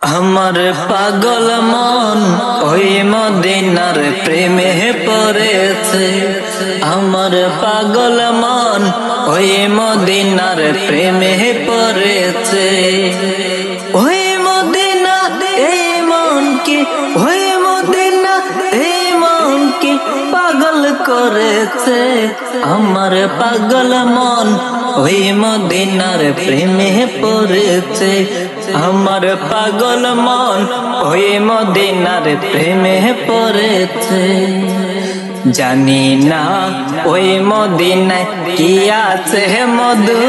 আমার পাগল মন ওই মদিনার প্রেমে পড়েছে। আমার পাগল মন ওই মদিনার প্রেমে পড়েছে। ওই মদিনা এই মন কি, ওই মদিনা এই মন কি পাগল করেছে। আমার পাগল মন ওই মদিনার প্রেমে পড়েছে। আমার পাগল মন ওই মদিনার প্রেমে পড়েছে। জানি না ওই মদিনায় কি আছে মধু,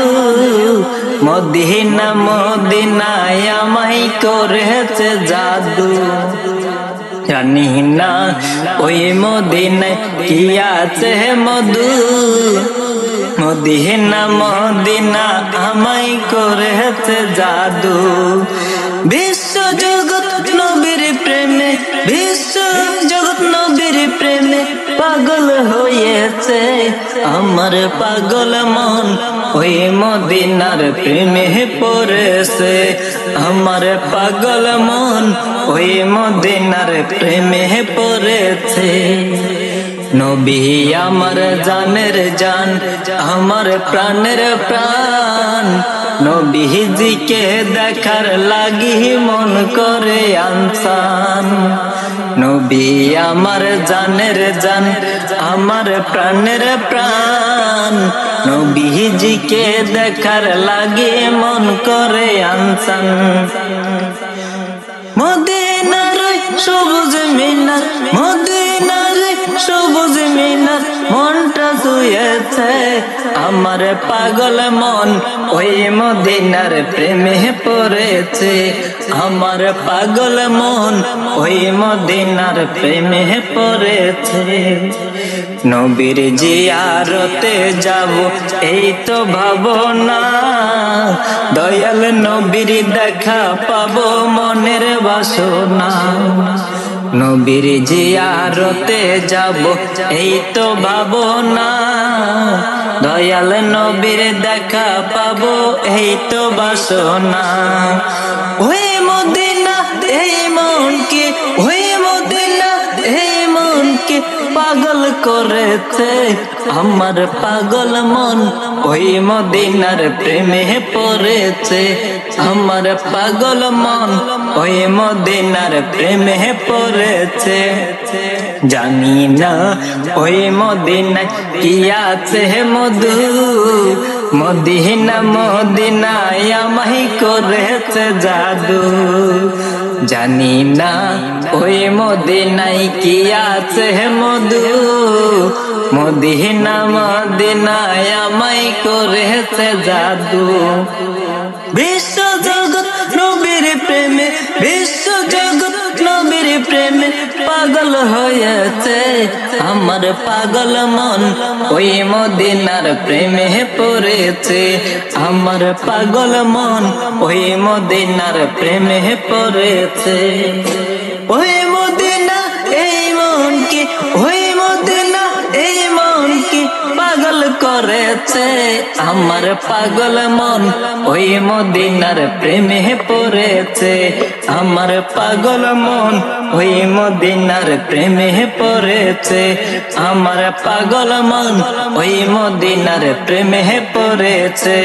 মদিনা মদিনায় আমায় করেছে জাদু। জানি না ওই মদিনায় কি আছে মধু, মদিনা মদিনা আমায় করেছে জাদু। বিশ্ব জগৎ নবীর প্রেমে, বিশ্ব জগৎ নবীর প্রেমে পাগল হয়েছে। আমার পাগল মন ওই মদিনার প্রেমে পড়েছে। আমার পাগল মন ওই মদিনার প্রেমে পড়েছে। নবী আমার জানের জান, আমার প্রাণের প্রাণ। নবীজিকে দেখার লাগি মন করে আনসান। নবী আমার জানের জান, আমার প্রাণের প্রাণ। নবীজিকে দেখার লাগি মন করে আনসান। মদিনার সবুজ মিনার, মদিনার সবুজ মিনার মনটা ছুঁয়েছে। আমার পাগল মন ওই মদিনার প্রেমে পড়েছে। আমার পাগল মন ওই মদিনার প্রেমে পড়েছে। নবীর জিয়ারতে যাব এই তো ভাবনা, দয়াল নবীর দেখা পাবো মনের বাসনা। নবীর জিয়ারতে যাব এই তো ভাবনা, দয়াল নবীর দেখা পাবো এই তো বাসনা। ওই মদিনা এই মন কি, ওই মদিনা এই মন কি পাগল করেছে। আমার পাগল মন ওই মদিনার প্রেমে পড়েছে। আমার পাগল মন ওই মদিনার প্রেমে পড়েছে। জানি না ওই মদিনায় কি আছে মধু, মদিনা মদিনায় আমায় করেছে জাদু। জানি না ওই মদিনায় কি আছে মধু, মদিনা মদিনায় আমায় করেছে জাদু। বিশ্ব জগৎ নবীর প্রেমে, বিশ্ব জগৎ নবীর প্রেমে পাগল হয়েছে। আমার পাগল মন ওই মদিনার প্রেমে পড়েছে। আমার পাগল মন ওই মদিনার প্রেমে পড়েছে। ওই মদিনা এই মন কি, ওই মদিনা এই মন কি পাগল করেছে। আমার পাগল মন ওই মদিনার প্রেমে পড়েছে। আমার পাগল মন ওই মদিনার প্রেমে পড়েছে। আমার পাগল মন ওই মদিনার প্রেমে পড়েছে।